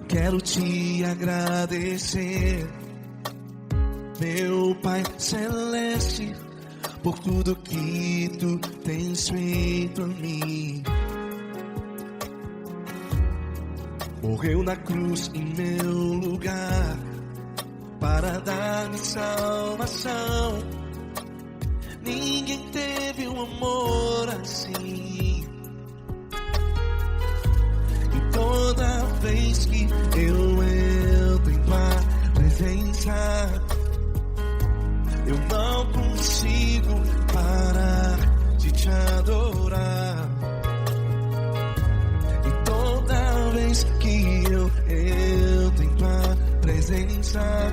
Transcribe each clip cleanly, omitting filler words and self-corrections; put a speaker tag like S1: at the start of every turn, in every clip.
S1: quero te agradecer, meu Pai Celeste, por tudo que tu tens feito a mim. Morreu na cruz em meu lugar para dar-me salvação. Ninguém teve um amor assim. E toda vez que eu entro em tua presença, eu não consigo parar de te adorar. E toda vez que eu entro em tua presença,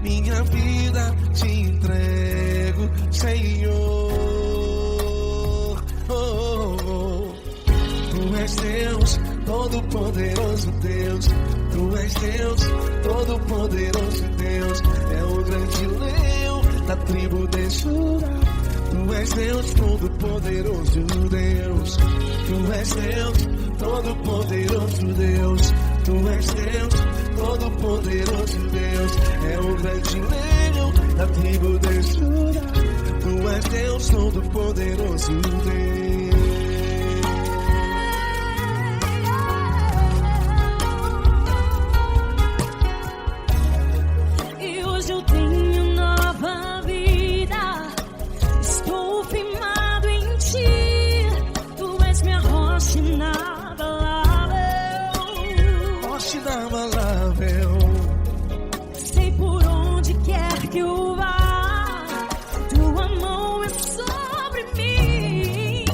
S1: minha vida te entrego, Senhor. Tu és Deus, Todo-Poderoso Deus. Tu és Deus, Todo-Poderoso Deus. É o grande leão da tribo de Judá. Tu és Deus, Todo-Poderoso Deus. Tu és Deus, Todo-Poderoso Deus. Tu és Deus, Todo-Poderoso Deus. É o grande leão da tribo de Judá. Tu és Deus, Todo-Poderoso Deus.
S2: Sei por onde quer que eu vá, tua mão é sobre mim,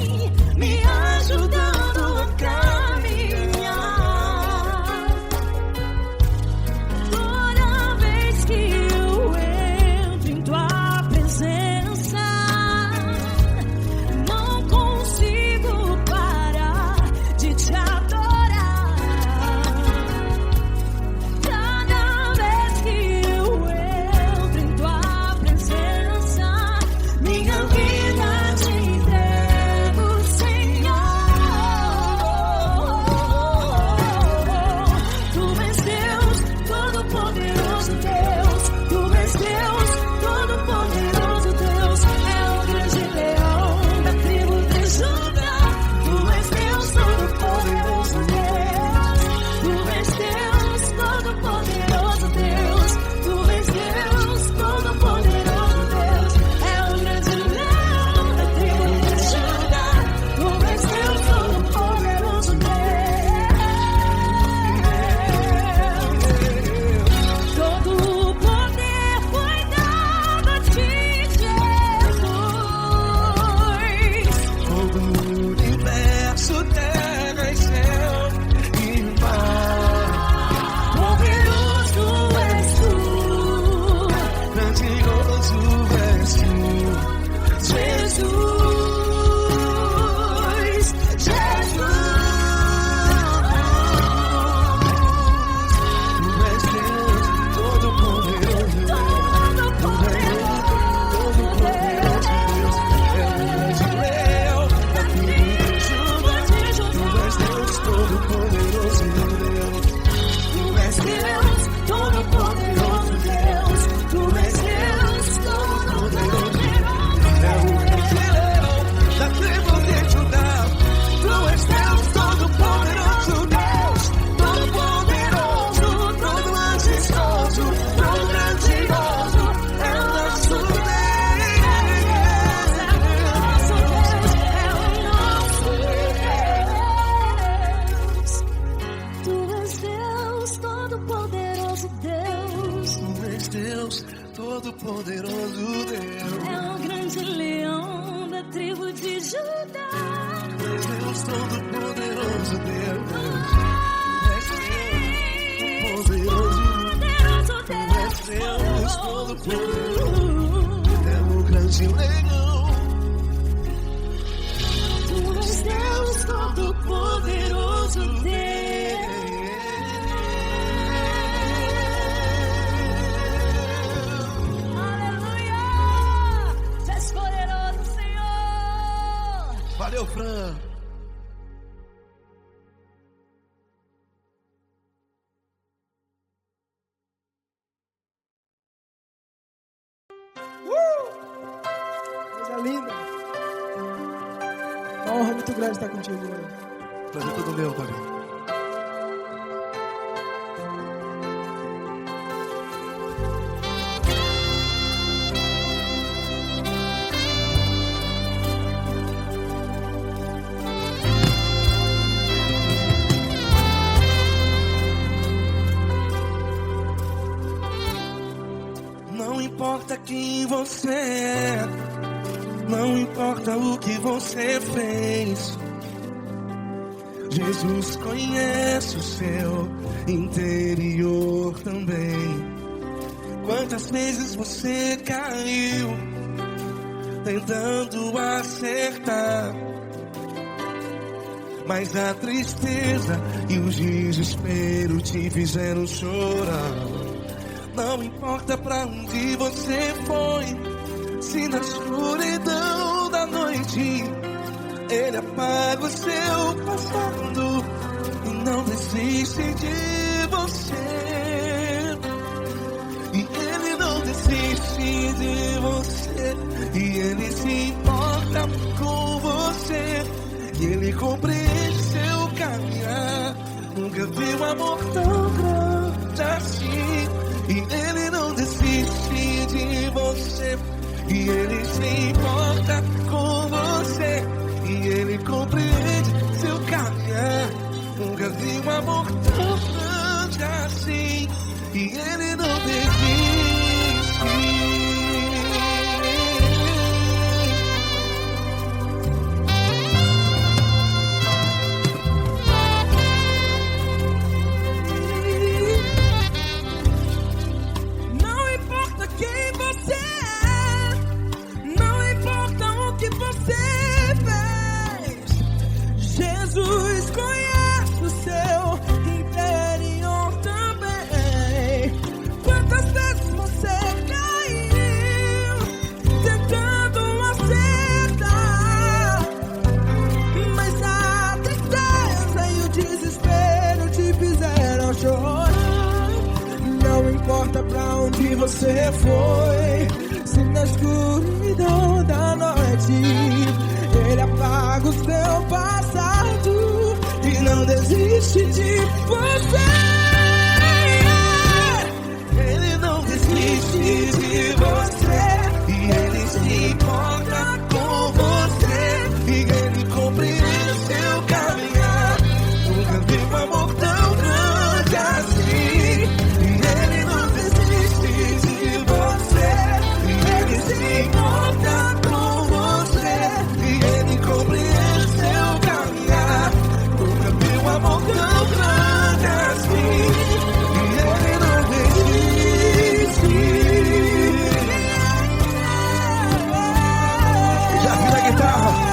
S2: me ajudando a caminhar. Toda vez que eu entro em tua presença, não consigo parar de te adorar.
S1: Todo-Poderoso Deus.
S2: É o grande leão da tribo de Judá.
S1: Tu és Deus, Todo-Poderoso Deus. Tu és Deus, Todo-Poderoso. É o grande leão.
S2: Tu és Deus, Todo-Poderoso Deus.
S1: Valeu, Fran.
S3: linda. Uma honra muito grande estar contigo hoje.
S1: Prazer todo meu, Pai. Não importa quem você é, não importa o que você fez, Jesus conhece o seu interior também. Quantas vezes você caiu tentando acertar, mas a tristeza e o desespero te fizeram chorar. Não importa pra onde você foi, se na escuridão da noite Ele apaga o seu passado e não desiste de você. E Ele não desiste de você, e Ele se importa com você, e Ele compreende seu caminhar. Nunca vi um amor tão grande assim. E Ele não desiste de você, e Ele se importa com você, e Ele compreende seu caminhar. Nunca vi um amor tão grande assim, e Ele não desiste.
S2: Jesus conhece o seu interior também. Quantas vezes você caiu tentando acertar, mas a tristeza e o desespero te fizeram chorar. Não importa pra onde você foi, se na escuridão da noite Ele apaga o seu passado e não desiste de você.
S1: Ele não desiste de você, e Ele se importa com você, e Ele compreende seu caminhar. Nunca vi um amor tão grande assim. E Ele não desiste de você, e Ele se importa com você, e Ele compreende seu caminhar. Nunca vi um amor tão grande assim. E Ele não desiste. Já vi na guitarra.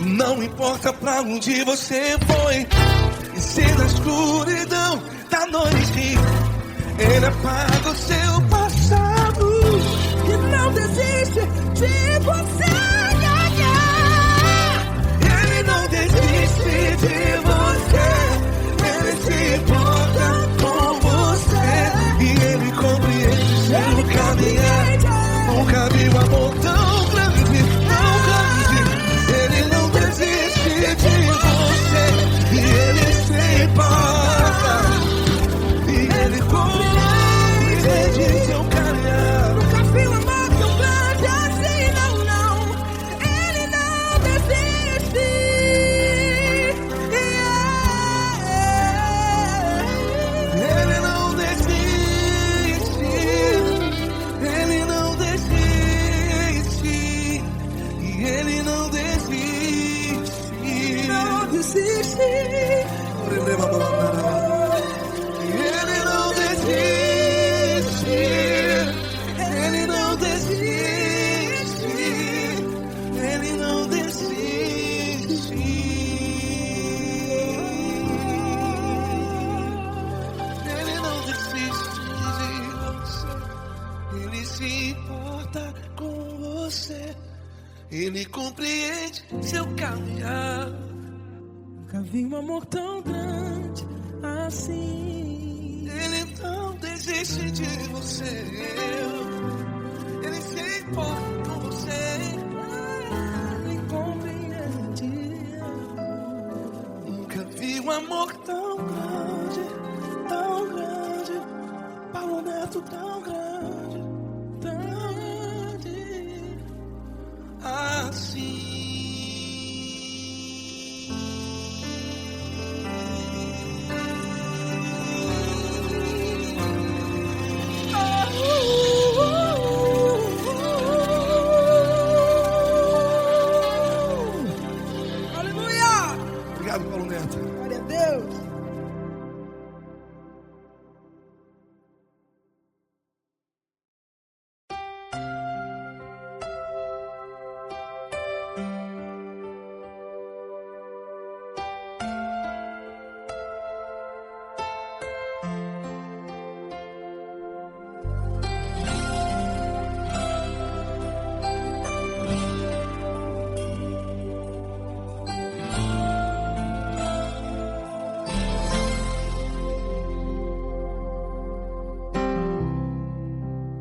S1: Não importa pra onde você foi, e se na escuridão da noite Ele apaga o seu passado
S2: E não desiste de você.
S1: Ele não desiste de você, Ele se importa com você, e Ele compreende seu caminhar. Nunca vi um amor tão grande, tão grande. Ele não desiste de você, e Ele se importa, e Ele compreende seu caminhar.
S2: Nunca vi um amor tão grande assim, não, não.
S3: desiste.
S1: Ele não desiste. Ele não desiste. Ele não desiste. Ele não desiste de você. Ele se importa com você. Ele compreende seu caminhar.
S3: Nunca vi um amor tão grande assim.
S1: Ele não desiste de você. Ele se importa com você.
S3: Ele compreende.
S1: Nunca vi um amor tão grande, tão grande. Paulo Neto tão grande, tão grande assim. Obrigado, Paulo Neto.
S3: Glória a Deus.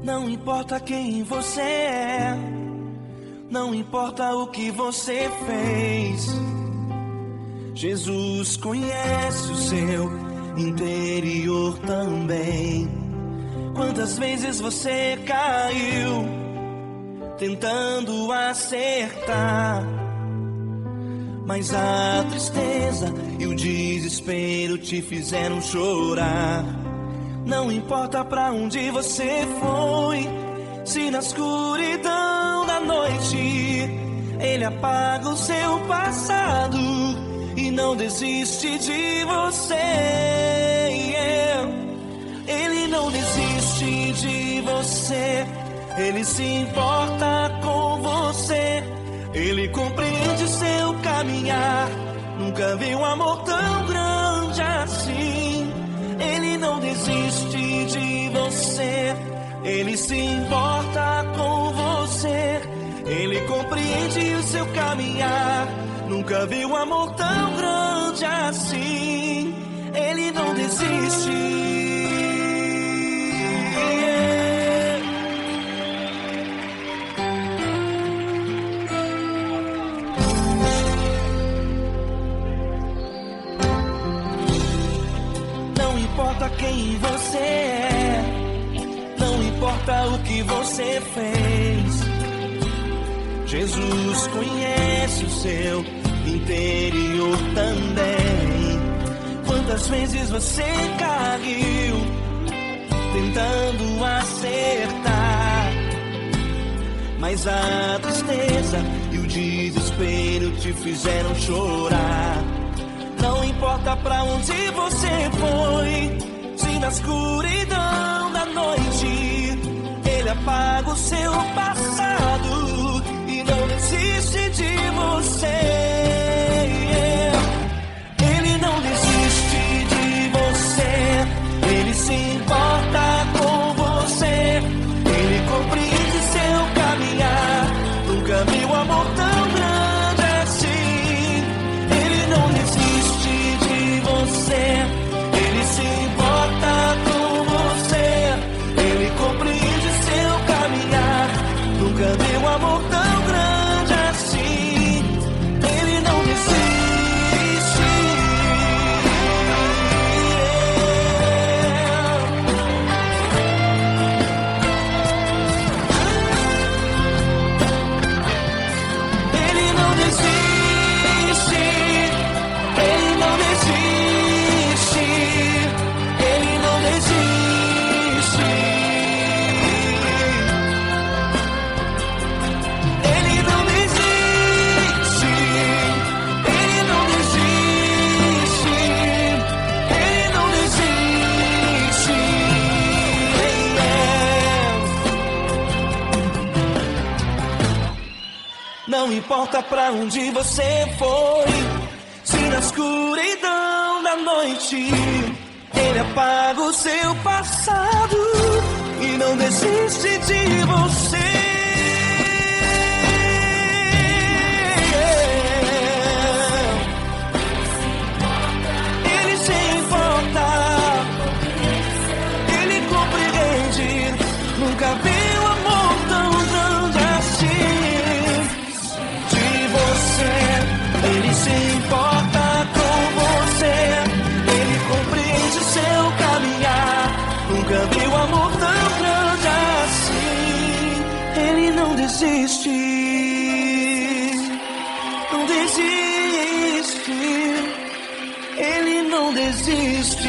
S4: Não importa quem você é, não importa o que você fez, Jesus conhece o seu interior também. Quantas vezes você caiu, tentando acertar, mas a tristeza e o desespero te fizeram chorar. Não importa pra onde você foi, se na escuridão da noite Ele apaga o seu passado e não desiste de você. Ele não desiste de você, Ele se importa com você. Ele compreende seu caminhar, nunca vi um amor tão grande assim. Ele não desiste de você, Ele se importa com você. Ele compreende o seu caminhar, nunca vi um amor tão grande assim. Ele não desiste. Não importa quem você é, não importa o que você fez, Jesus conhece o seu interior também. Quantas vezes você caiu, tentando acertar, mas a tristeza e o desespero te fizeram chorar. Não importa pra onde você foi, se na escuridão da noite Ele apaga o seu passado e não desiste de você. Ele não desiste de você, Ele se importa com você. Ele compreende seu caminhar, nunca viu amor tão grande assim. Ele não desiste de você, Ele se importa com você. Ele compreende seu caminhar, nunca viu amor tão grande assim. Ele não importa pra onde você foi. Se na escuridão da noite Ele apaga o seu passado e não desiste de você. Ele se importa, Ele compreende. Nunca vi um amor tão grande assim de você. Ele se importa com você, Ele compreende seu caminhar. Nunca vi um amor tão grande assim. Ele não desiste, não desiste. Ele não desiste.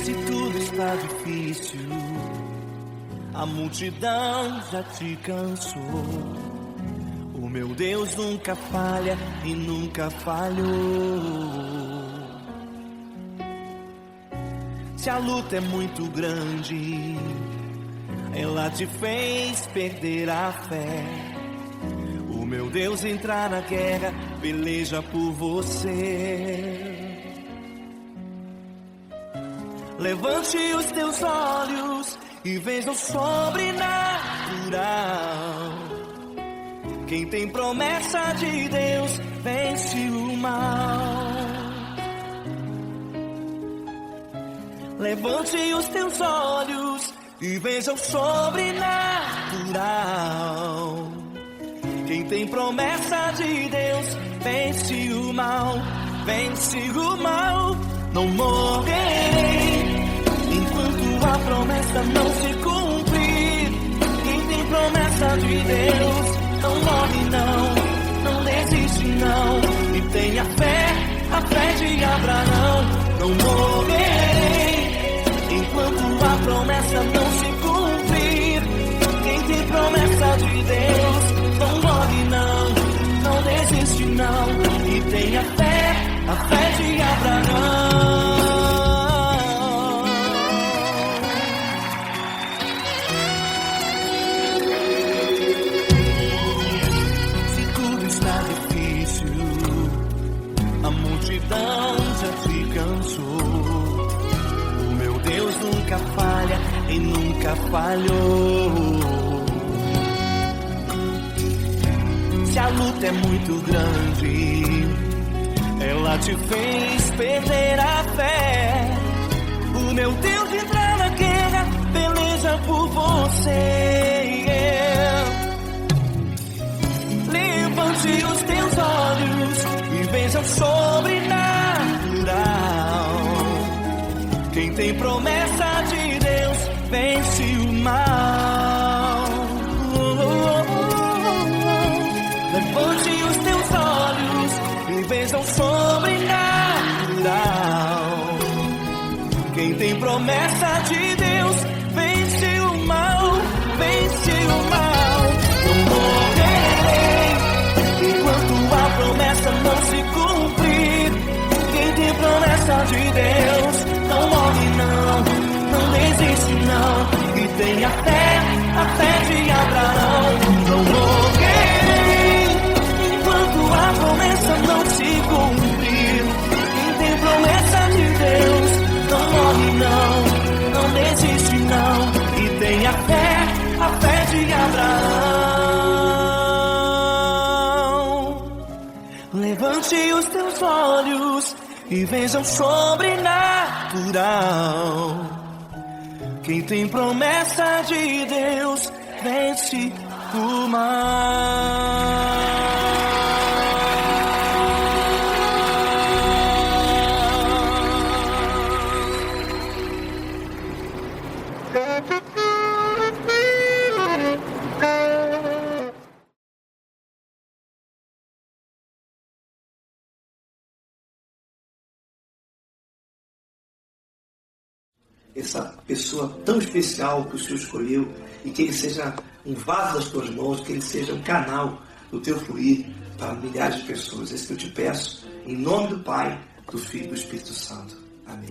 S4: Se tudo está difícil, a multidão já te cansou. O meu Deus nunca falha e nunca falhou. Se a luta é muito grande, ela te fez perder a fé. O meu Deus entra na guerra, peleja por você. Levante os teus olhos e veja o sobrenatural. Quem tem promessa de Deus vence o mal. Levante os teus olhos e veja o sobrenatural. Quem tem promessa de Deus vence o mal, vence o mal. Não morrerei enquanto a promessa não se cumprir. Quem tem promessa de Deus não morre não desiste não. E tenha fé, a fé de Abraão. Não morrerei enquanto a promessa não se cumprir. Quem tem promessa de Deus não morre não desiste não. E tenha fé, a fé de Abraão. Se tudo está difícil, a multidão já te cansou. O meu Deus nunca falha e nunca falhou. Se a luta é muito grande, ela te fez perder a fé. O meu Deus entra na guerra, peleja por você. Levante os teus olhos e veja o sobrenatural. Quem tem promessa de Deus vence o mal. Levante os teus olhos e veja o sobrenatural. Quem tem promessa de Deus vence o mal, vence o mal. Não morrerei enquanto a promessa não se cumprir. Quem tem promessa de Deus não morre não desiste não. E tenha fé, a fé de Abraão. Não morrerei enquanto a promessa não se cumprir. Quem tem promessa de Deus não morre não desiste não. E tenha fé, a fé de Abraão. Levante os teus olhos e veja o sobrenatural. Quem tem promessa de Deus vence o mal.
S5: essa pessoa tão especial que o Senhor escolheu, e que ele seja um vaso das tuas mãos, que ele seja um canal do teu fluir para milhares de pessoas. É isso que eu te peço, em nome do Pai, do Filho e do Espírito Santo. Amém.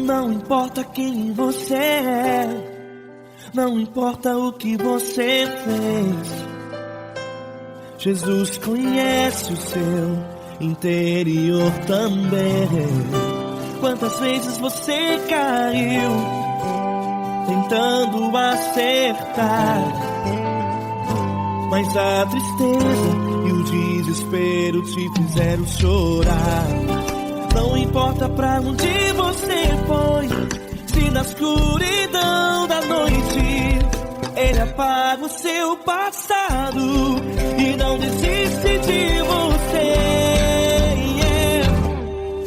S4: Não importa quem você é, não importa o que você fez, Jesus conhece o seu interior também. Quantas vezes você caiu tentando acertar, mas a tristeza e o desespero te fizeram chorar. Não importa pra onde você foi, se na escuridão da noite Ele apaga o seu passado e não desiste de você.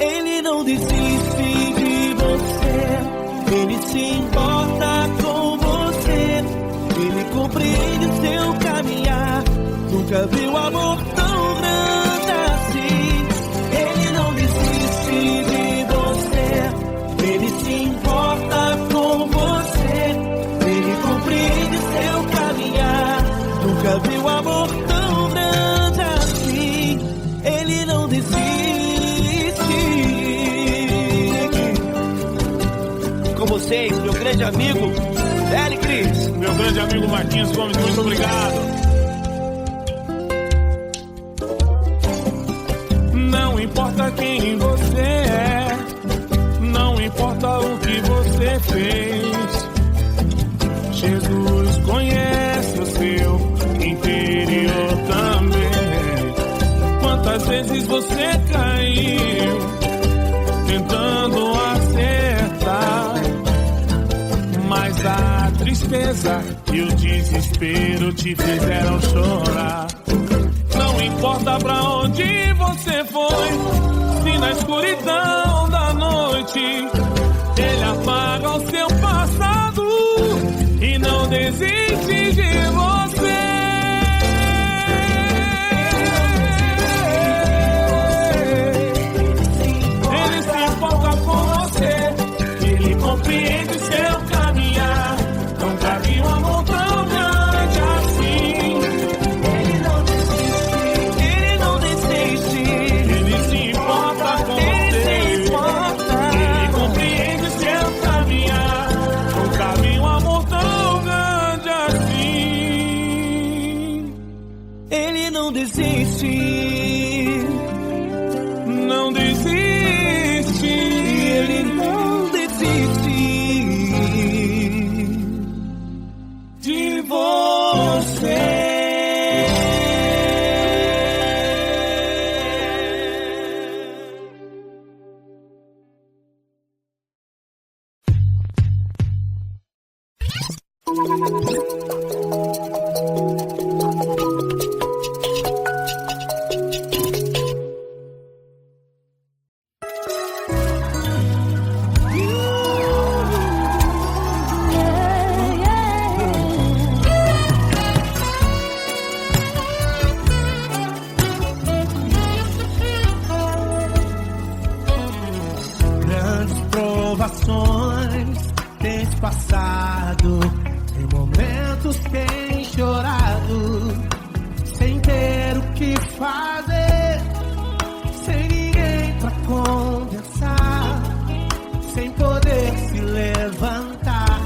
S4: Ele não desiste de você, Ele se importa com você, Ele compreende o seu caminhar. Nunca viu amor tão grande assim. Ele não desiste de você, Ele se importa com você, Ele compreende seu caminhar. Nunca viu amor tão grande assim. Ele não desiste. Com vocês, meu grande amigo Eli Cris,
S6: meu grande amigo Marquinhos Gomes, muito obrigado. Não importa quem você é, não importa o que você fez, Jesus conhece o seu interior também. Quantas vezes você caiu tentando acertar, mas a tristeza e o desespero te fizeram chorar. Não importa pra onde você foi, se na escuridão da noite Ele apaga o seu passado e não desiste de você. Ele se importa com você, Ele compreende seu caminhar. Nunca vi um amor tão grande assim.
S4: Não desiste, não desiste, Ele não desiste de você.
S1: Tens passado, em momentos tens chorado, sem ter o que fazer, sem ninguém pra conversar, sem poder se levantar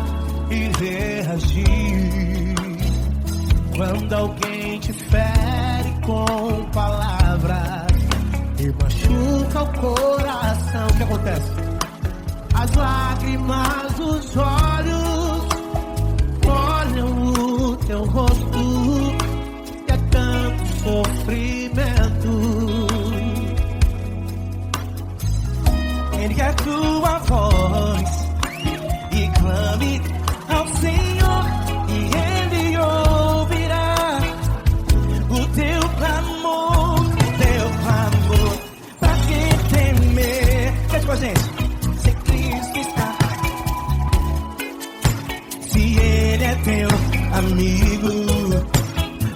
S1: e reagir. Quando alguém te fere com palavras e machuca o coração, o que acontece? As lágrimas dos olhos olham o teu rosto e é tanto sofrimento. Ele quer tua voz,
S4: amigo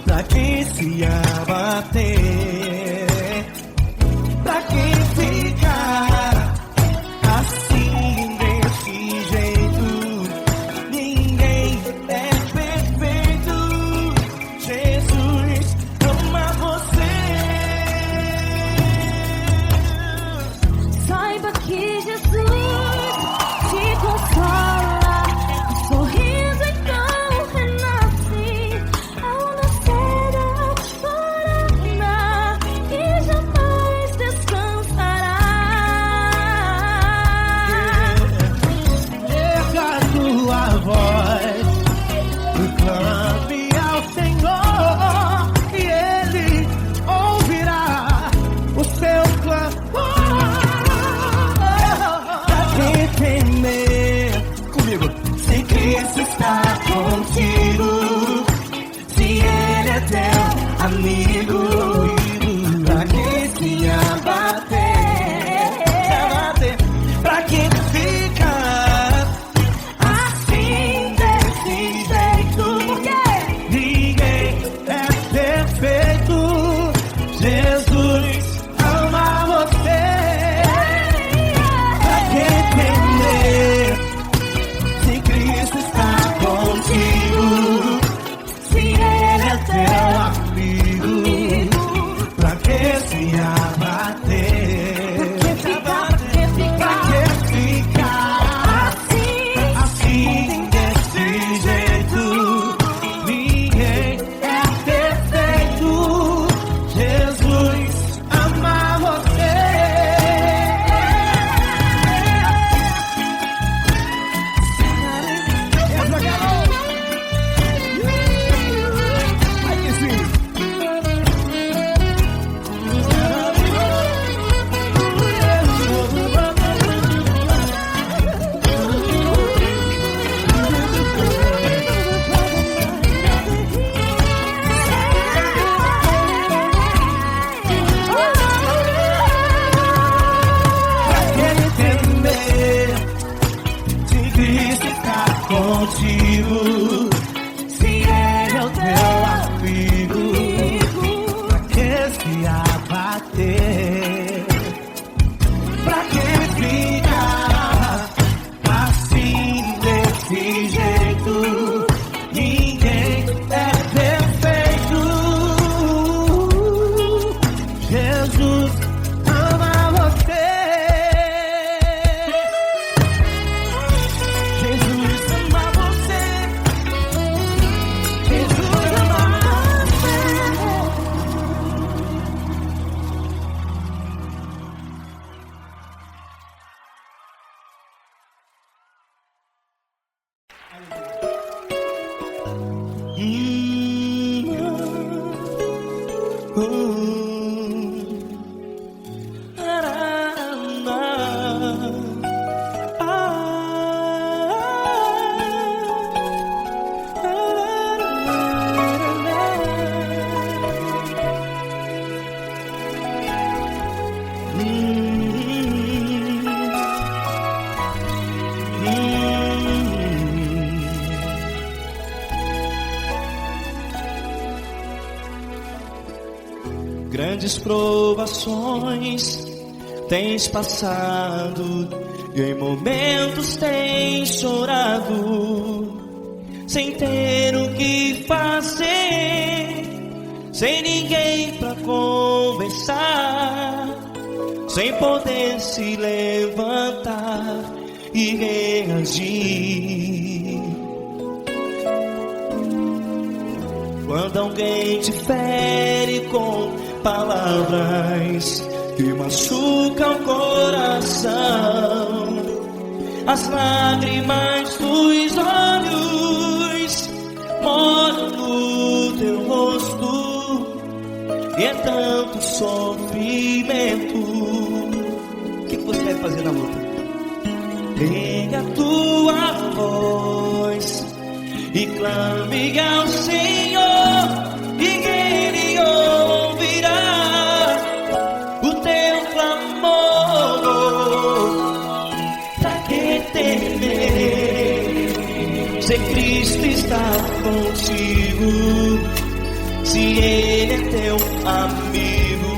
S4: pra quem se abater, pra quem ficar assim desse jeito. Ninguém é perfeito. Jesus ama você.
S2: Saiba que Jesus te consola, o sorriso então renasce ao nascer da aurora que jamais descansará.
S4: Erga a tua voz, clame ao Senhor e Ele ouvirá o seu clamor. Pra que temer? Comigo. Se Cristo está contigo, se Ele é teu amigo, pra que se abater? Pra que ficar assim desse jeito? Ninguém é perfeito. Jesus ama você. Pra que temer? Se Cristo está contigo, se Ele é teu amigo, pra que se abater? Pra que ficar assim desse jeito? Ninguém é perfeito. Jesus ama você. Aí que sim. Ele temer, se Cristo está contigo, se Ele é o teu amigo, pra que se abater? Pra que ficar assim desse jeito? Ninguém é perfeito. Jesus ama você. Jesus ama você. Jesus ama você. Grandes provações tens passado e em momentos tens chorado, sem ter o que fazer, sem ninguém pra conversar, sem poder se levantar e reagir. Quando alguém te fere com palavras que machucam o coração, as lágrimas dos olhos moram no teu rosto, e é tanto sofrimento. O que você vai fazer na luta? Erga a tua voz e clame ao Senhor, e Ele ouvirá o teu clamor. Pra que temer? Se Cristo está contigo, se Ele é teu amigo,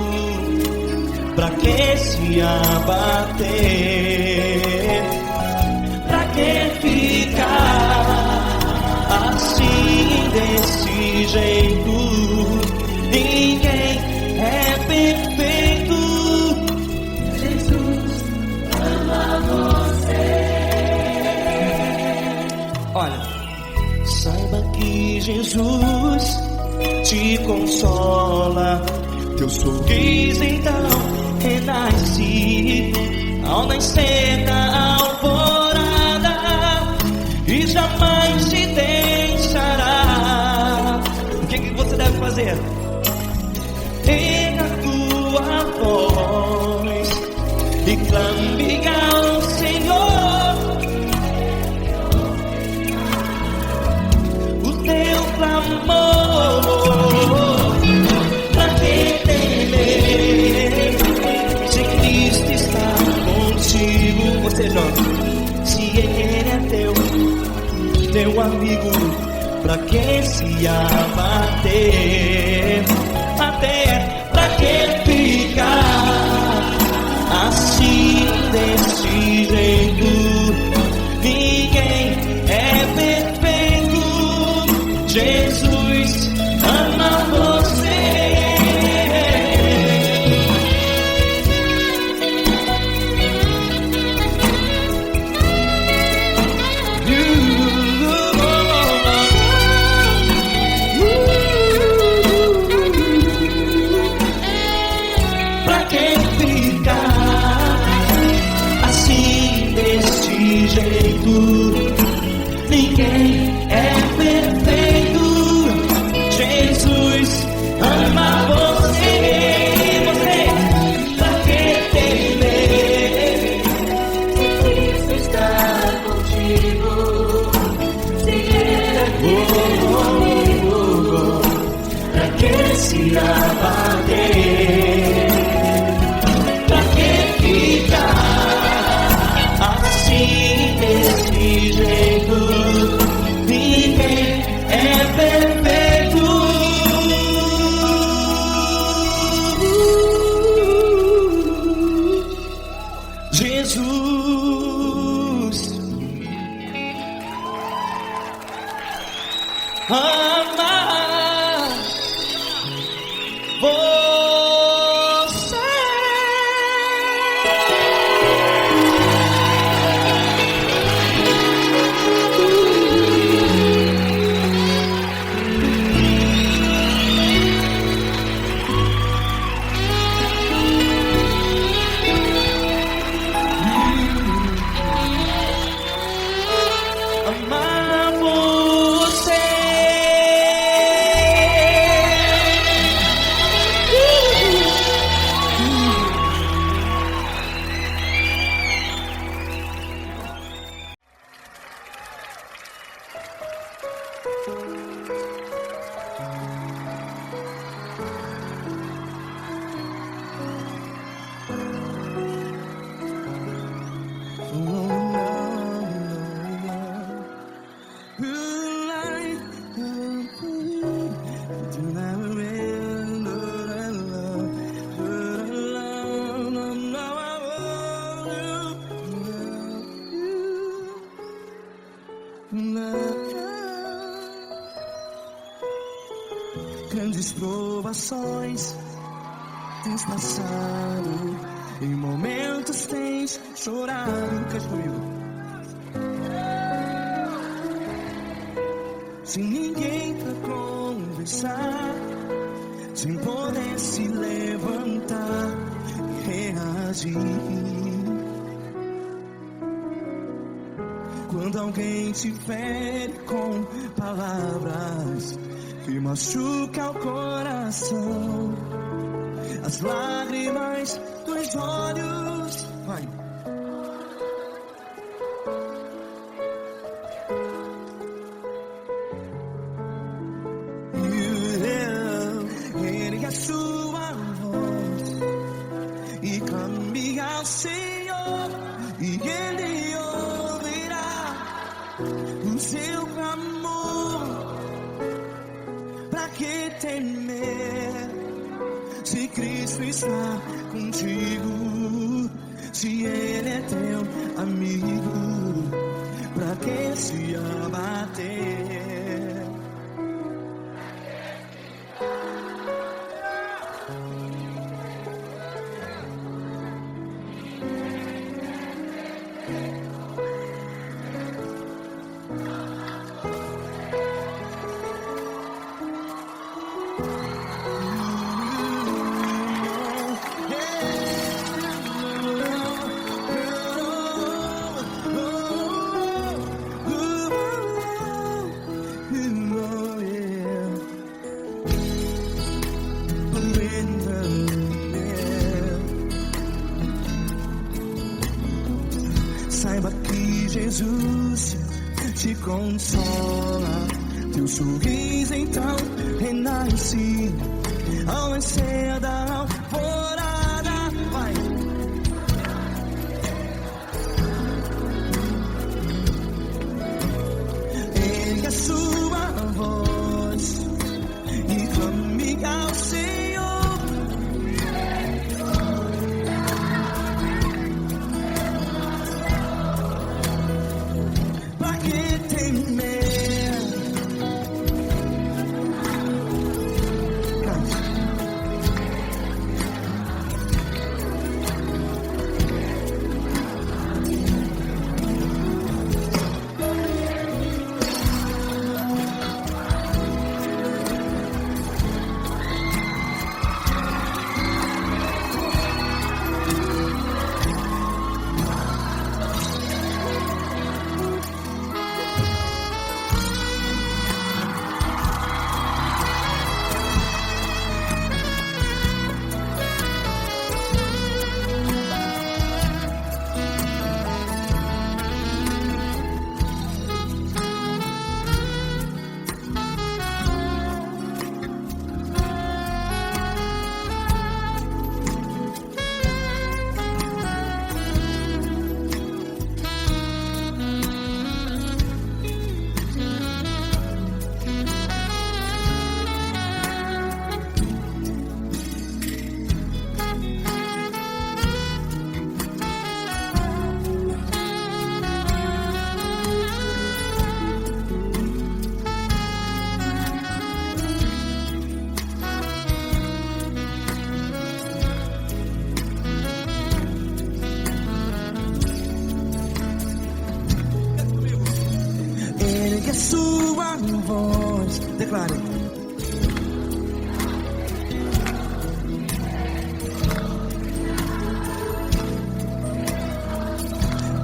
S4: pra que se abater? Pra que ficar assim desse jeito? Ninguém é perfeito. Jesus ama você. Olha, saiba que Jesus te consola. Teu sorriso então renasce ao nascer da alvorada e jamais te deixará. O que você deve fazer? Erga a tua voz e clame ao Senhor. O teu clamor, pra que temer? Se Cristo está contigo, ou seja, se Ele é teu amigo, pra que se abater? Até pra que ficar assim desse jeito? Ninguém é perfeito. Jesus ama você. Ninguém é perfeito. Jesus ama você. Você, pra que temer? Se Cristo está contigo, se Ele é teu amigo, pra que se abater? Pra que ficar assim desse jeito? Ninguém é perfeito. Jesus ama você. Amar você.
S1: Grandes provações tens passado, em momentos tens chorado. Cante comigo. Sem ninguém pra conversar, sem poder se levantar e reagir. Quando alguém te fere com palavras que machuca o coração, as lágrimas dos olhos, vai. Ergue a sua voz e clame ao Senhor, e Ele ouvirá. O seu clamor. Pra que temer? Se Cristo está contigo, se Ele é teu amigo, pra que se abater? Saiba que Jesus te consola, teu sorriso então renasce ao nascer da alvorada. Vai. Ergue a sua voz e clame ao Senhor. Pra que temer? Ergue a sua voz, declare.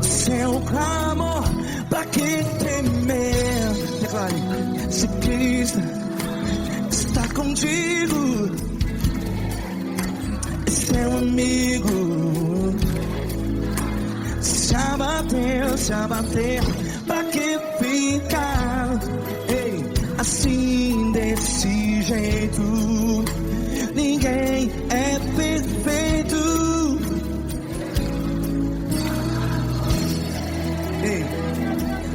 S1: Seu clamor, pra que temer? Declare. Se Cristo está contigo, é seu amigo. Se abater, pra que ficar, ei, assim desse jeito? Ninguém é perfeito. Ei,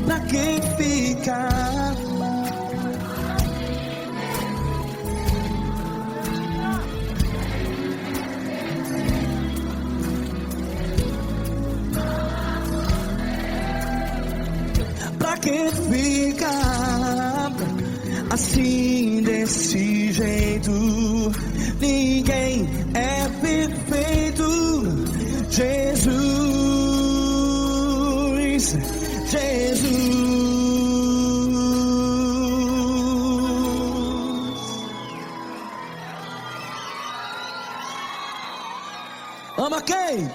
S1: pra que ficar? Pra que ficar assim desse jeito? Ninguém é perfeito. Jesus, Jesus. Ama quem?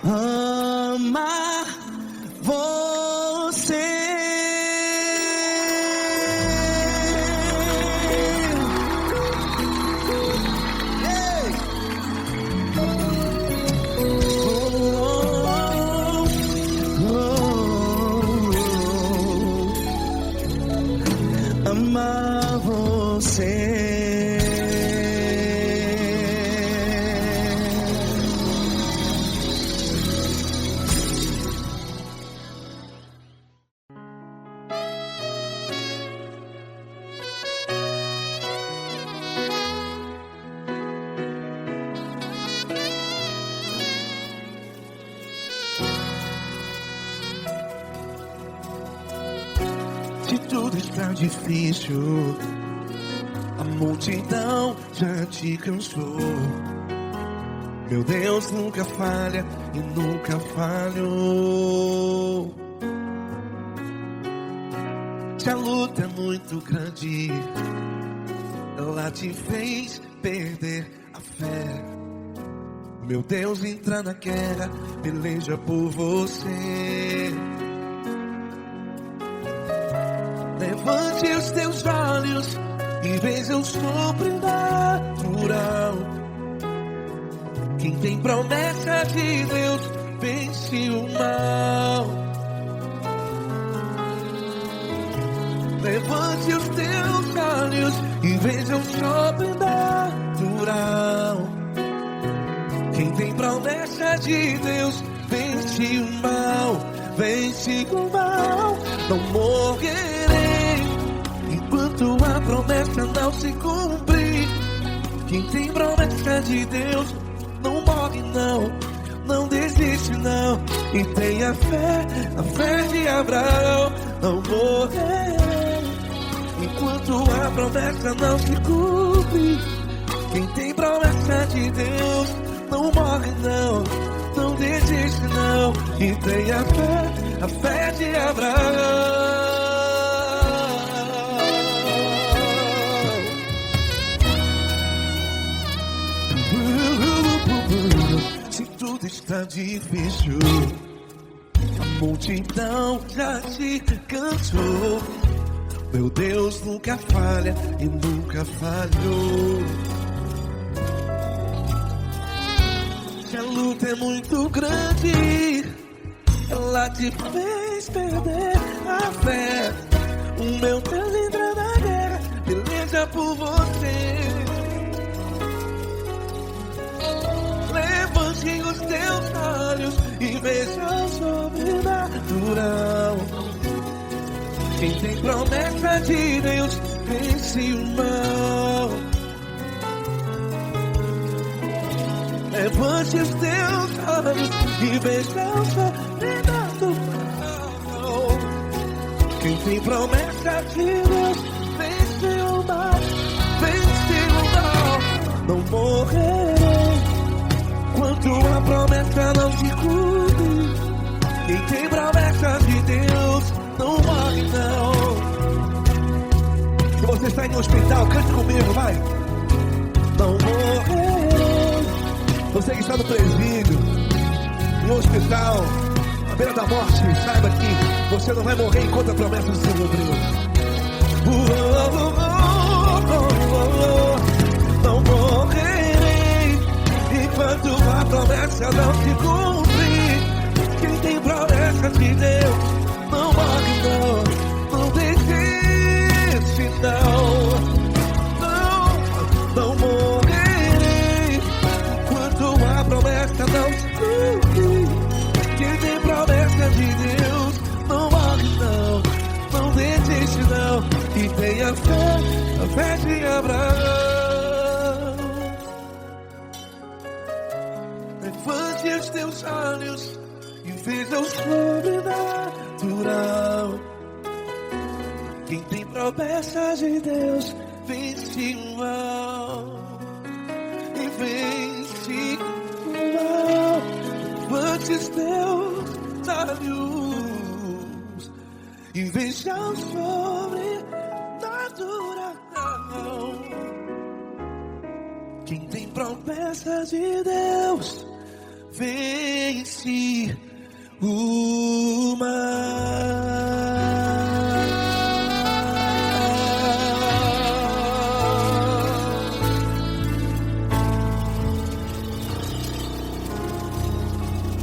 S1: Ama você. Ei. Ama você. Se tudo está difícil, a multidão já te cansou. Meu Deus nunca falha e nunca falhou. Se a luta é muito grande, ela te fez perder a fé. Meu Deus entra na guerra, peleja por você. Levante os teus olhos e veja o sobrenatural. Quem tem promessa de Deus vence o mal. Levante os teus olhos e veja o sobrenatural. Quem tem promessa de Deus vence o mal. Vence o mal. Não morrerei enquanto a promessa não se cumprir. Quem tem promessa de Deus não morre não, não desiste não. E tenha a fé de Abraão. Não morrerei enquanto a promessa não se cumpre. Quem tem promessa de Deus não morre não, não desiste não. E tenha a fé de Abraão. Se tudo está difícil, a multidão já te cansou. Meu Deus nunca falha e nunca falhou. Se a luta é muito grande, ela te fez perder a fé. O meu Deus entra na guerra, peleja por você. Levante os teus olhos e veja o sobrenatural. Quem tem promessa de Deus vence o mal. Levante os teus olhos e veja o sobrenatural. Quem tem promessa de Deus vence o mal. Vence o mal. Não morrerei enquanto a promessa não se cumpre. Quem tem promessa de Deus não morre não. Se você está em um hospital, cante comigo, vai. Não morrerei. Você que está no presídio, em um hospital, à beira da morte, saiba que você não vai morrer enquanto a promessa não se cumprir. Não morrerei enquanto a promessa não se cumprir. Quem tem promessa de Deus não morre não, não desiste não. Não morrerei enquanto a promessa não se cumprir. Quem tem promessa de Deus não morre não, não desiste não. E tenha a fé de Abraão. Levante os teus olhos e veja o sobrenatural. Quem tem promessa de Deus vence o mal. E vence o mal. Levante os teus olhos e veja o sobrenatural. Quem tem promessa de Deus vence o mal.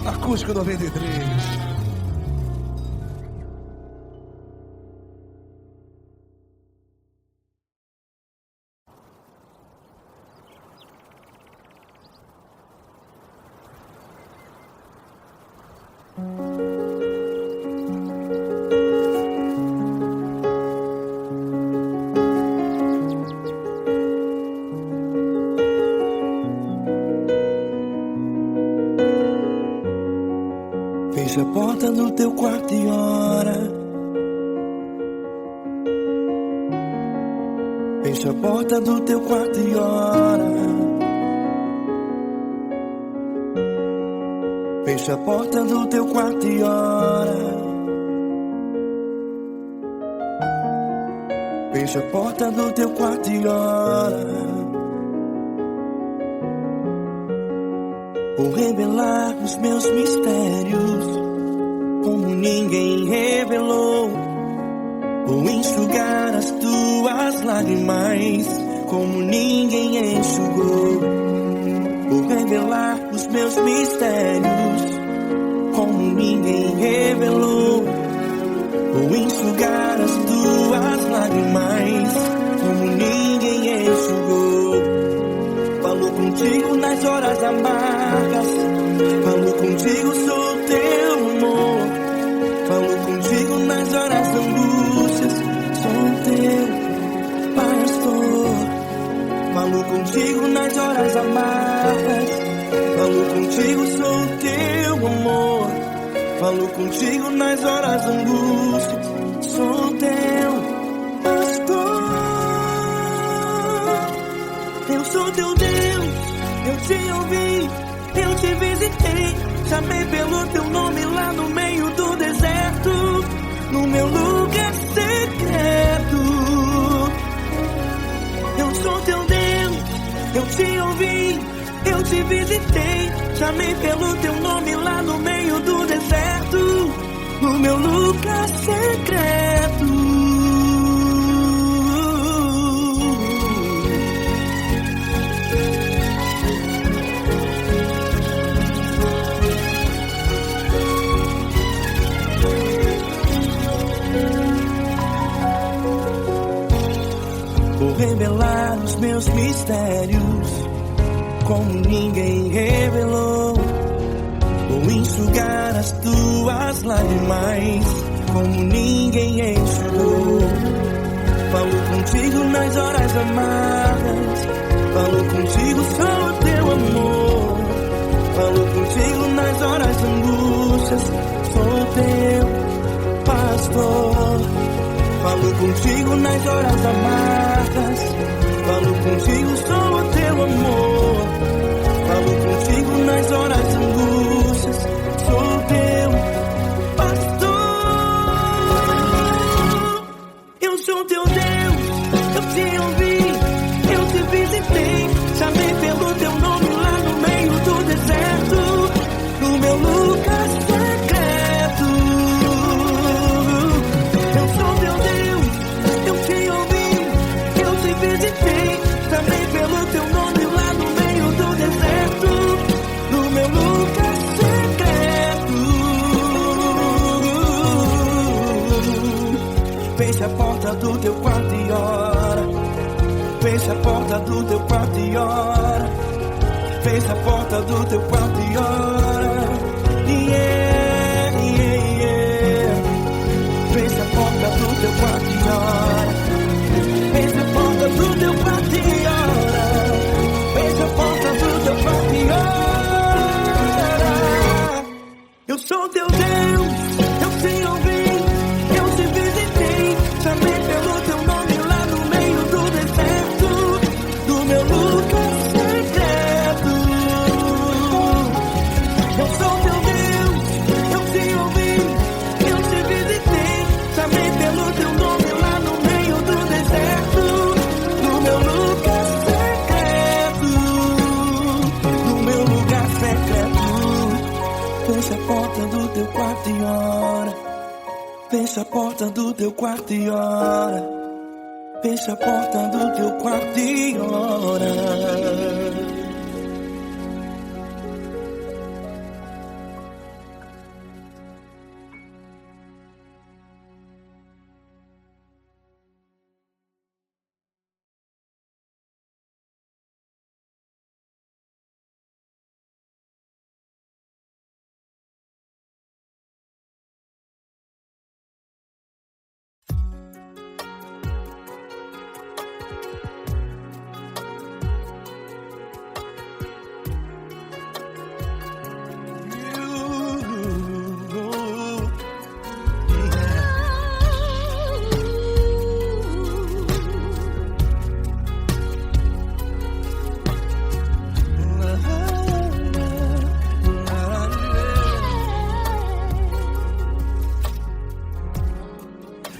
S1: Acústico 93. Fecha a porta do teu quarto e ora. Feche a porta do teu quarto e ora. Feche a porta do teu quarto e ora. Feche a porta do teu quarto e ora. Vou revelar os meus mistérios como ninguém revelou. Vou enxugar as tuas lágrimas como ninguém enxugou. Vou revelar os meus mistérios como ninguém revelou. Vou enxugar as tuas lágrimas como ninguém enxugou. Falo contigo nas horas amargas, falo contigo, sou teu amor. Falo contigo nas horas da angústias, sou teu pastor. Falo contigo nas horas amargas, falo contigo, sou teu amor. Falo contigo nas horas da angústias, sou teu pastor. Eu sou teu Deus, eu te ouvi, eu te visitei. Chamei pelo teu nome lá no meio do deserto, no meu lugar secreto. Eu sou teu Deus, eu te ouvi, eu te visitei. Chamei pelo teu nome lá no meio do deserto, no meu lugar secreto. Vou revelar os meus mistérios como ninguém revelou. Vou enxugar as tuas lágrimas como ninguém enxugou. Falo contigo nas horas amargas, falo contigo, sou teu amor. Falo contigo nas horas de angústias, sou teu pastor. Falo contigo nas horas amargas, falo contigo, sou teu amor. Falo contigo nas horas de angústias, sou teu pastor. Eu sou teu Deus, eu te ouvi, eu te visitei. Chamei pelo teu nome lá no meio do deserto, no meu lugar secreto. Eu sou teu Deus, eu te ouvi, eu te visitei. Chamei pelo teu nome lá no meio do deserto, no meu lugar secreto. Feche a porta do teu quarto e ora. Feche a porta do teu quarto e ora. Feche a porta do teu quarto e ora. Yeah, yeah, yeah. Feche a porta do teu quarto e ora. Feche a porta do teu quarto e ora. Feche a porta do teu quarto e ora. Eu sou teu Deus, eu te ouvi, eu te visitei. Chamei pelo teu nome lá no meio do deserto, do meu lugar secreto. Eu sou teu Deus, eu te ouvi, eu te visitei. Chamei pelo teu nome lá no meio do deserto, no meu lugar secreto, no meu lugar secreto. Fecha a porta do teu quarto e ora. Fecha a porta do teu quarto e ora. Fecha a porta do teu quarto e ora.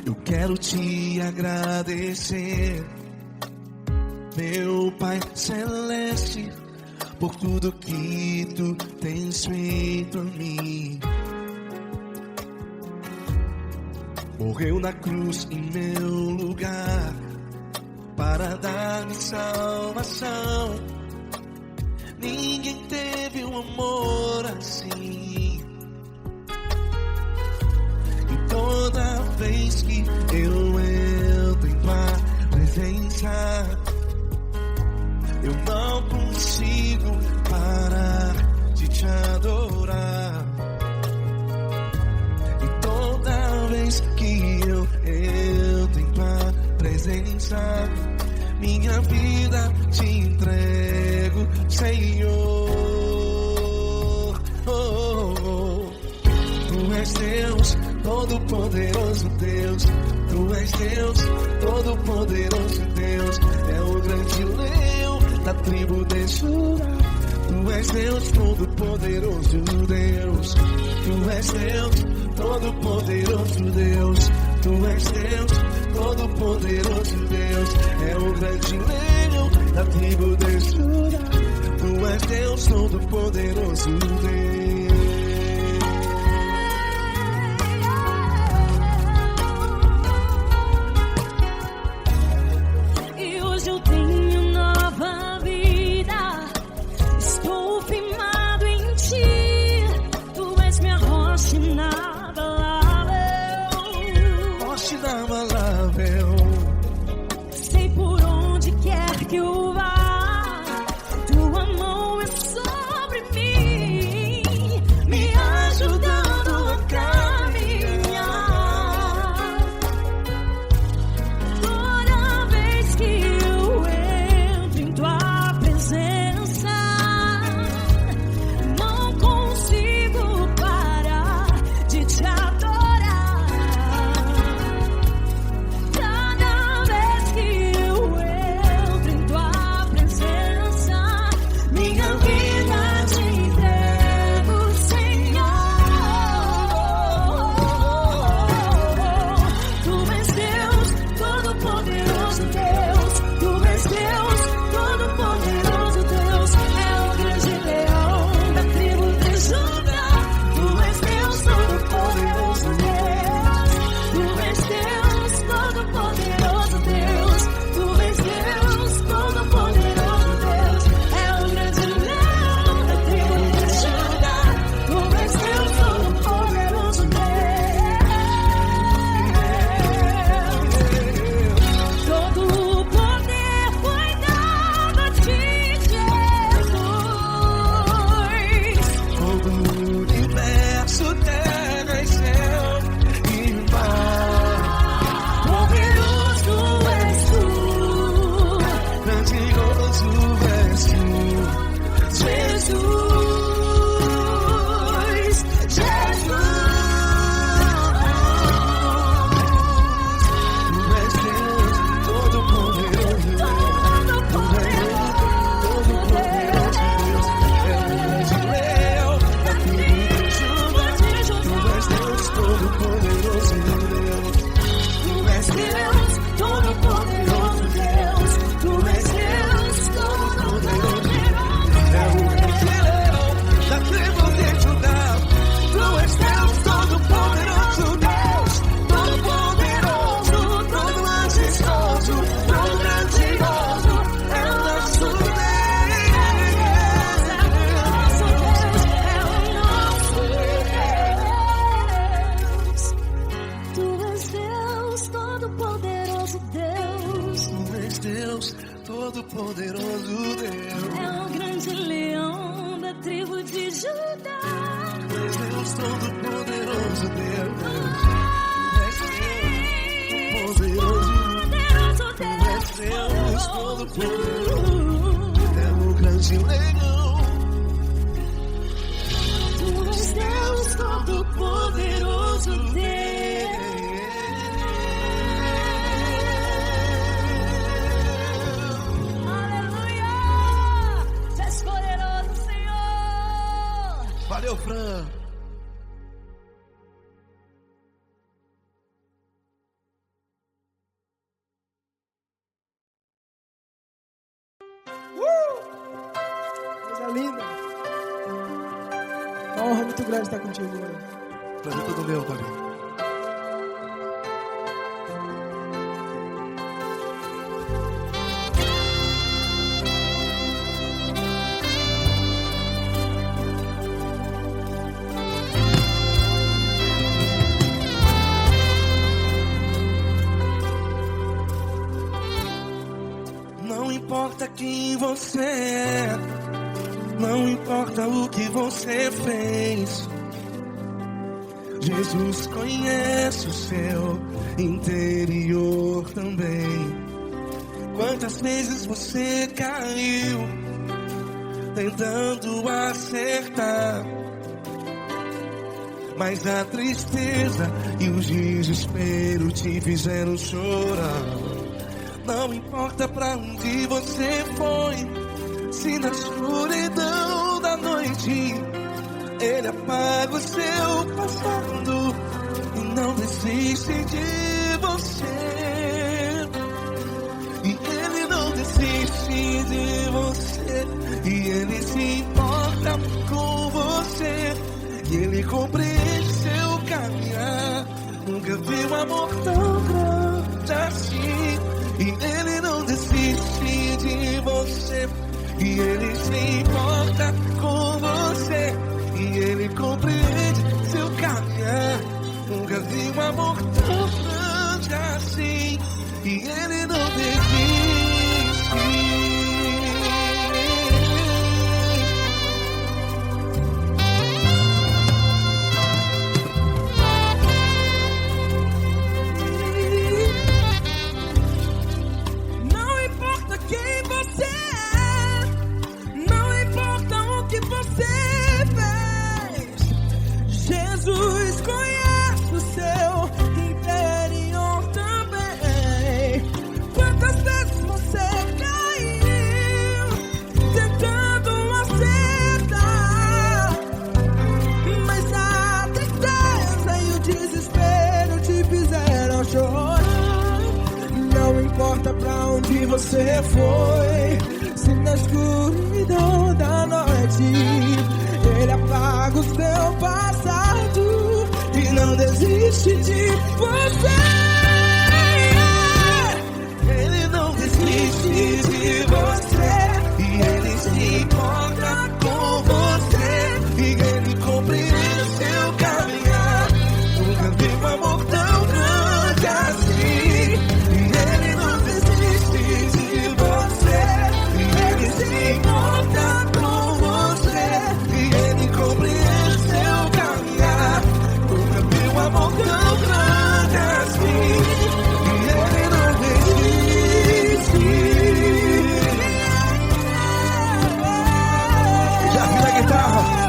S1: Eu quero te agradecer, meu Pai Celeste, por tudo que tu tens feito a mim. Morreu na cruz em meu lugar para dar-me salvação. Ninguém teve um amor assim. E toda vez que eu entro em tua presença, eu não consigo parar de te adorar. E toda vez que eu entro em tua presença, minha vida te entrego, Senhor. Tu és Deus, todo-poderoso Deus. Tu és Deus, todo-poderoso Deus. É o grande leão da tribo de Judá. Tu és Deus, todo-poderoso Deus. Tu és Deus, todo-poderoso Deus. Tu és Deus, todo-poderoso Deus. É o grande leão da tribo de Judá. Tu és Deus, todo-poderoso Deus. Todo-poderoso Deus.
S2: É o grande leão da tribo de Judá.
S1: Tu és Deus, todo-poderoso Deus. Tu és Deus, todo-poderoso. É o grande leão.
S2: Tu és Deus, todo-poderoso Deus.
S1: Valeu, Fran.
S3: honra muito grande estar contigo hoje.
S1: Prazer todo meu, Davi.
S4: Não importa quem você é, não importa o que você fez, Jesus conhece o seu interior também. Quantas vezes você caiu tentando acertar, mas a tristeza e o desespero te fizeram chorar. Não importa pra onde você foi, se na escuridão da noite Ele apaga o seu passado e não desiste de você. E Ele não desiste de você, e Ele se importa com você, e Ele compreende seu caminhar. Nunca vi um amor tão grande assim. E Ele não desiste de você, e Ele se importa com você, e Ele compreende seu caminhar. Nunca vi um amor tão grande assim, e Ele não desiste.
S3: Jesus conhece o seu interior também. Quantas vezes você caiu tentando acertar, mas a tristeza e o desespero te fizeram chorar. Não importa pra onde você foi, se na escuridão da noite Ele apaga o seu passado e não desiste de você.
S4: Ele não desiste de você, e Ele se importa com você, e Ele compreende seu caminhar. Nunca vi um amor tão grande assim. E Ele não desiste de você, e Ele se importa com você, e Ele compreende seu caminhar. Nunca vi um amor tão grande assim. E Ele não desiste. Já vi a guitarra.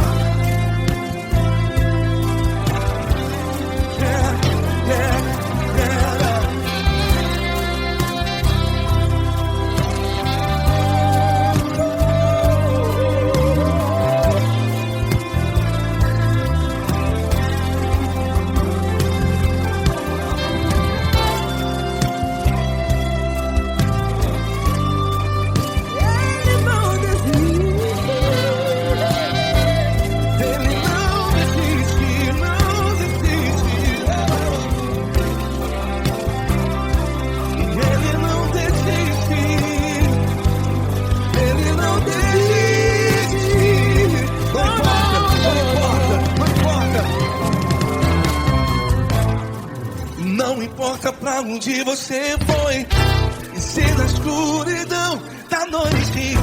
S4: Não importa pra onde você foi, e se na escuridão da noite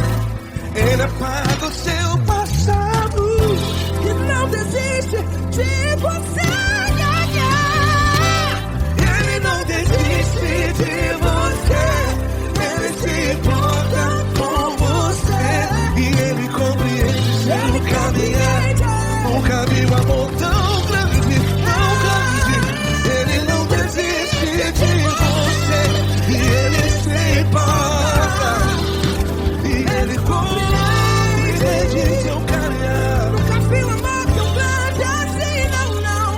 S4: Ele apaga o seu passado
S3: E não desiste de você.
S4: Ele não desiste de você, Ele se importa com você, e Ele compreende seu caminhar. Nunca vi um amor tão grande, tão grande. Ele não desiste de você, e Ele se importa, e Ele compreende seu caminhar.
S3: Nunca vi um amor tão grande assim, não, não.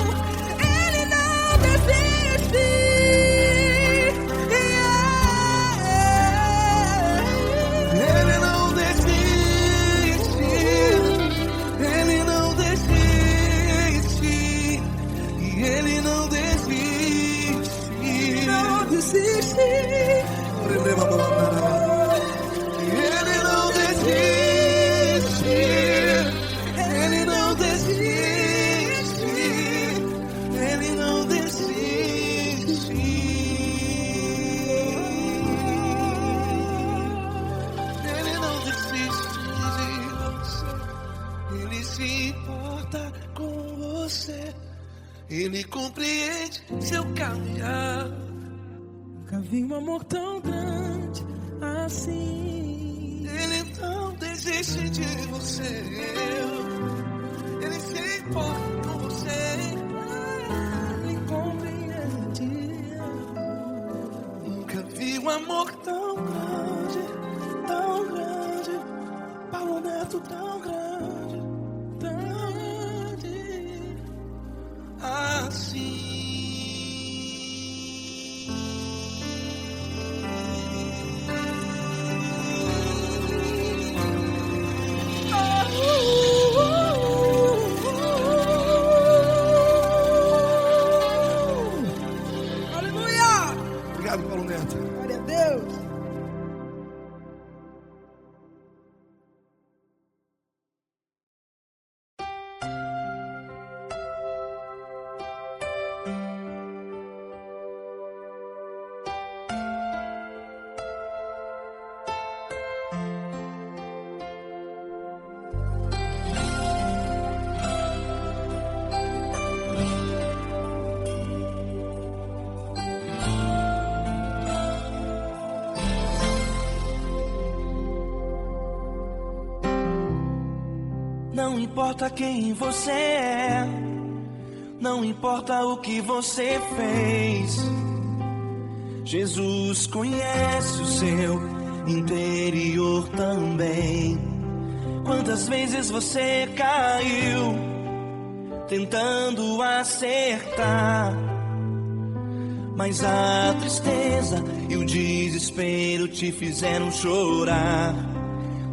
S3: desiste.
S1: Ele não desiste. Ele não desiste. Ele não desiste. Ele não desiste de você. Ele se importa com você. Ele compreende seu caminhar.
S3: Nunca vi um amor tão grande assim.
S1: Ele não desiste de você. Ele se importa com você.
S3: Ele compreende.
S1: Nunca vi um amor tão grande, tão grande. Paulo Neto tão grande, tão grande assim. Obrigado, Paulo Neto.
S3: Glória a Deus.
S4: Não importa quem você é, não importa o que você fez, Jesus conhece o seu interior também. Quantas vezes você caiu tentando acertar, mas a tristeza e o desespero te fizeram chorar.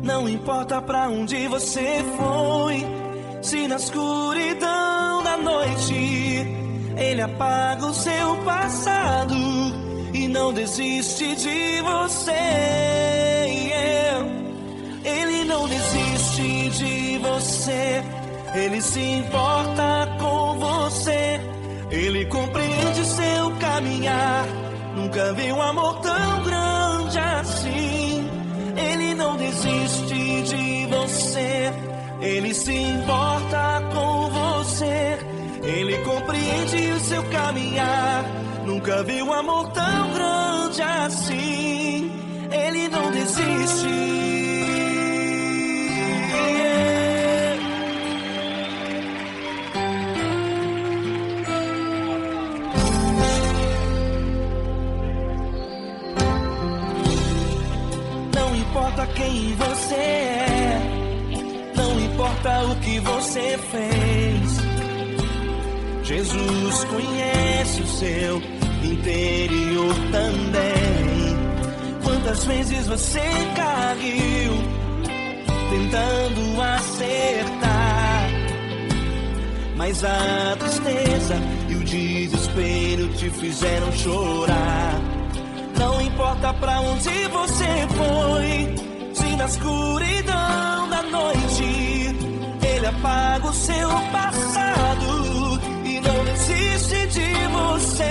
S4: Não importa pra onde você foi, se na escuridão da noite Ele apaga o seu passado e não desiste de você. Ele não desiste de você, Ele se importa com você. Ele compreende seu caminhar, nunca vi um amor tão grande assim. Ele não desiste de você, Ele se importa com você. Ele compreende o seu caminhar, nunca vi um amor tão grande assim. Ele não desiste. Não importa quem você é, não importa o que você fez, Jesus conhece o seu interior também. Quantas vezes você caiu tentando acertar, mas a tristeza e o desespero te fizeram chorar. Não importa pra onde você foi, se na escuridão da noite Ele apaga o seu passado e não desiste de você.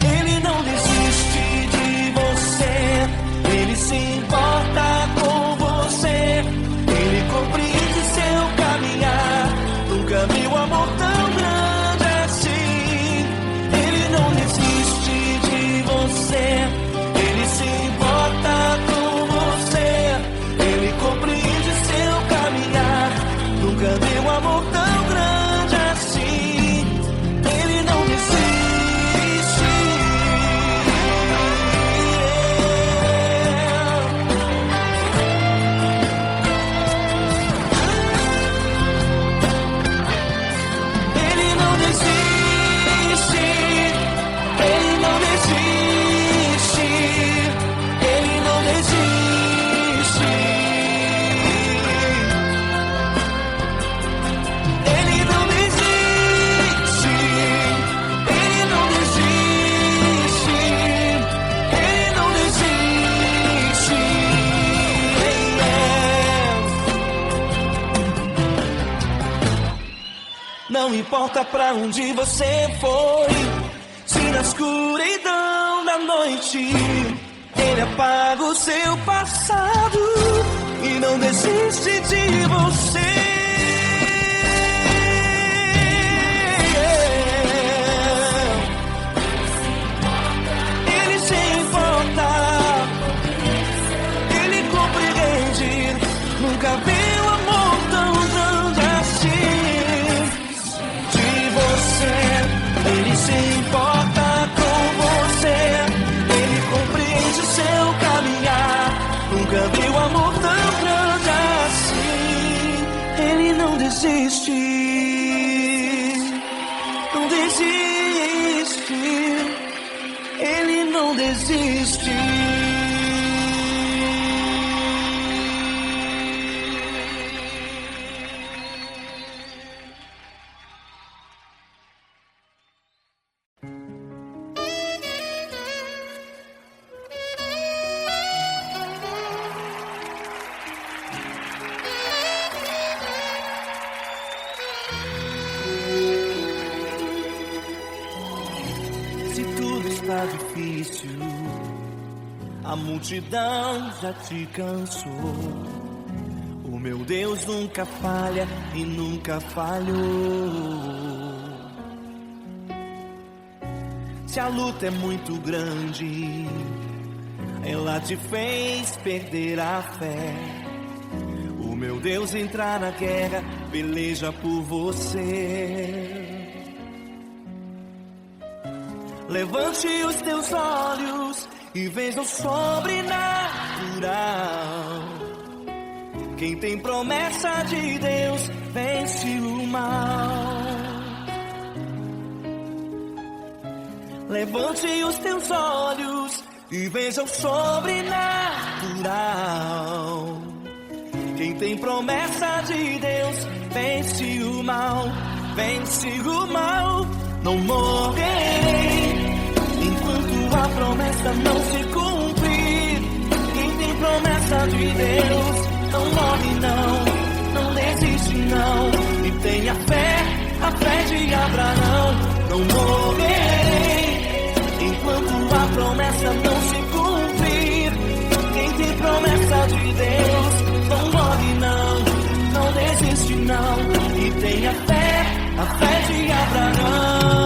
S4: Ele não desiste de você, Ele se importa com você. Ele compreende seu caminhar, nunca vi um amor tão grande assim. Ele não desiste de você, Ele se importa com você. Ele compreende seu caminhar, nunca vi um amor tão grande assim. Ele Não importa pra onde você foi, se na escuridão da noite Ele apaga o seu passado e não desiste de você. Ele se importa, Ele compreende, nunca viu amor tão grande assim de você. Ele se importa com você, Ele compreende o seu caminhar, nunca viu amor tão grande assim. Ele não desiste, não desiste, Ele não desiste. Se tudo está difícil, a multidão já te cansou. O meu Deus nunca falha e nunca falhou. Se a luta é muito grande, ela te fez perder a fé. O meu Deus entrar na guerra, peleja por você. Levante os teus olhos e veja o sobrenatural. Quem tem promessa de Deus vence o mal. Levante os teus olhos e veja o sobrenatural. Quem tem promessa de Deus vence o mal, vence o mal. Não morrerei enquanto a promessa não se cumprir. Quem tem promessa de Deus não morre não desiste não. E tenha fé, a fé de Abraão. Não morrerei enquanto a promessa não se cumprir. Quem tem promessa de Deus não morre não desiste não. E tenha fé, a fé de Abraão.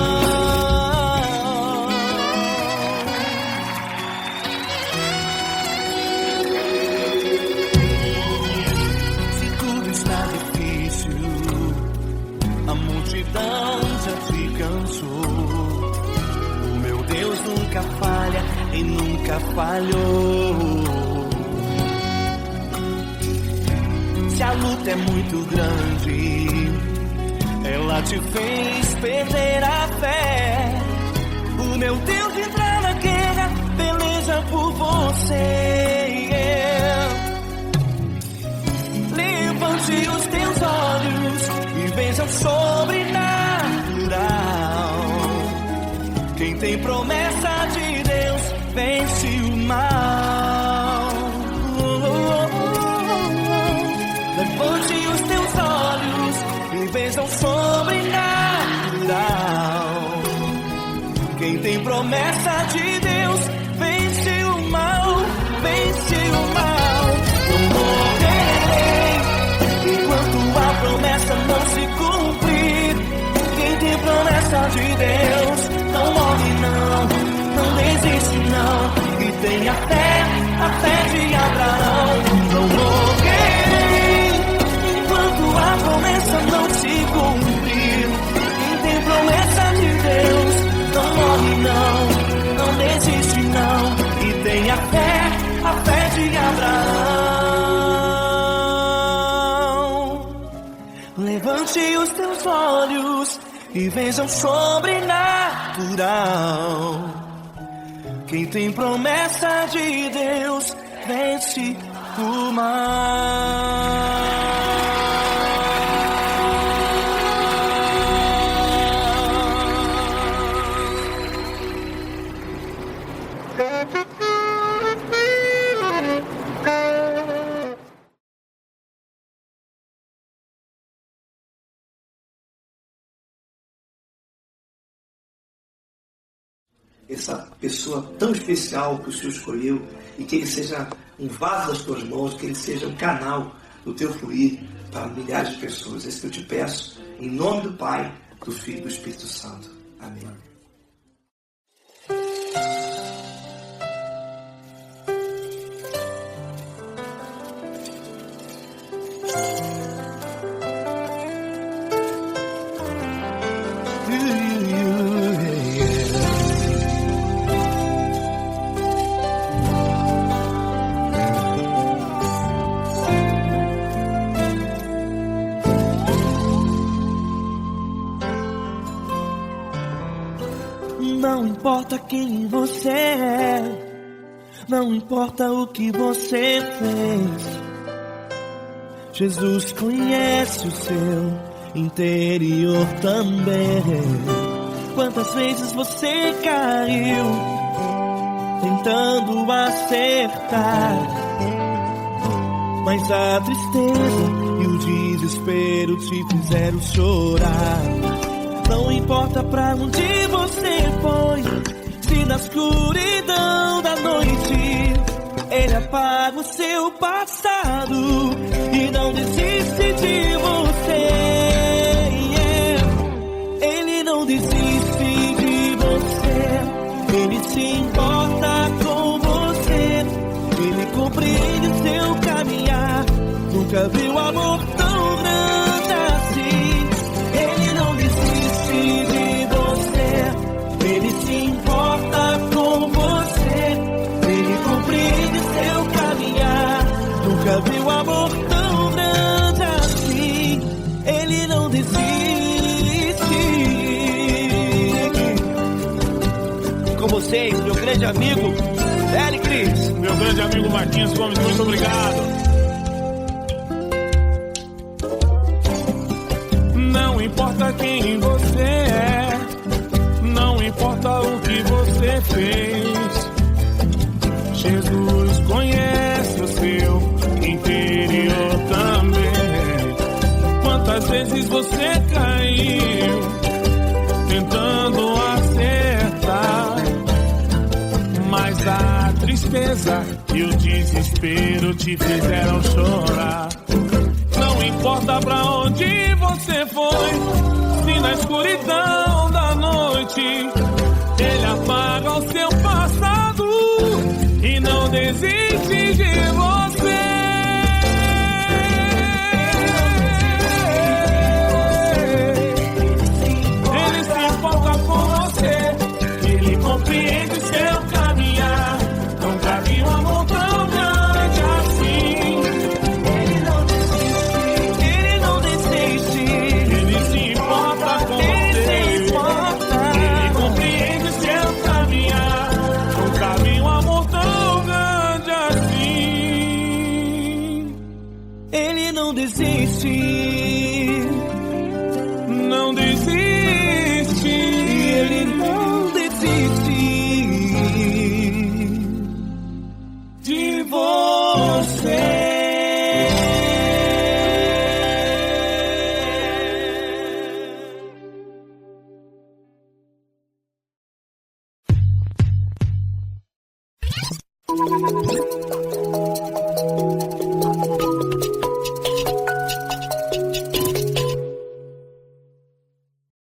S4: Se tudo está difícil, a multidão já te cansou. O meu Deus nunca falha e nunca falhou. Se a luta é muito grande, ela te fez perder a fé. O meu Deus entrar na guerra, peleja por você. Levante os teus olhos e veja o sobrenatural. Quem tem promessa de Deus vence o mal. Levante os teus olhos e veja o sobrenatural. Quem tem promessa de Deus vence o mal, vence o mal. Não morrerei enquanto a promessa não se cumprir. Quem tem promessa de Deus não morre não desiste não. E tenha fé, a fé de Abraão. Não morrerei enquanto a promessa não se cumprir. Quem tem promessa de Deus não morre não desiste não. E tenha fé, a fé de Abraão. Levante os teus olhos e veja o sobrenatural. Quem tem promessa de Deus vence o mal.
S5: essa pessoa tão especial que o Senhor escolheu e que ele seja um vaso das tuas mãos, que ele seja um canal do teu fluir para milhares de pessoas. É isso que eu te peço, em nome do Pai, do Filho e do Espírito Santo. Amém.
S4: Não importa quem você é, não importa o que você fez, Jesus conhece o seu interior também. Quantas vezes você caiu tentando acertar, mas a tristeza e o desespero te fizeram chorar. Não importa pra onde você foi, se na escuridão da noite Ele apaga o seu passado e não desiste de você. Ele não desiste de você, Ele se importa com você, Ele compreende o seu caminhar. Nunca viu amor tão grande assim. Ele não desiste de você, Ele se importa com você, Ele compreende seu caminhar. Nunca viu amor tão grande assim. Ele não desiste. Com vocês, meu grande amigo L. Cris.
S6: Meu grande amigo Marquinhos Gomes, muito obrigado. Não importa quem você é, não importa o que você fez, Jesus conhece o seu interior também. Quantas vezes você caiu tentando acertar, mas a tristeza e o desespero te fizeram chorar. Não importa pra onde você foi, se na escuridão da noite Ele apaga o seu passado e não desiste de você. Ele se importa com você, Ele compreende seu caminhar. Nunca vi um amor tão grande assim.
S4: Não desiste, não desiste, Ele não desiste de você.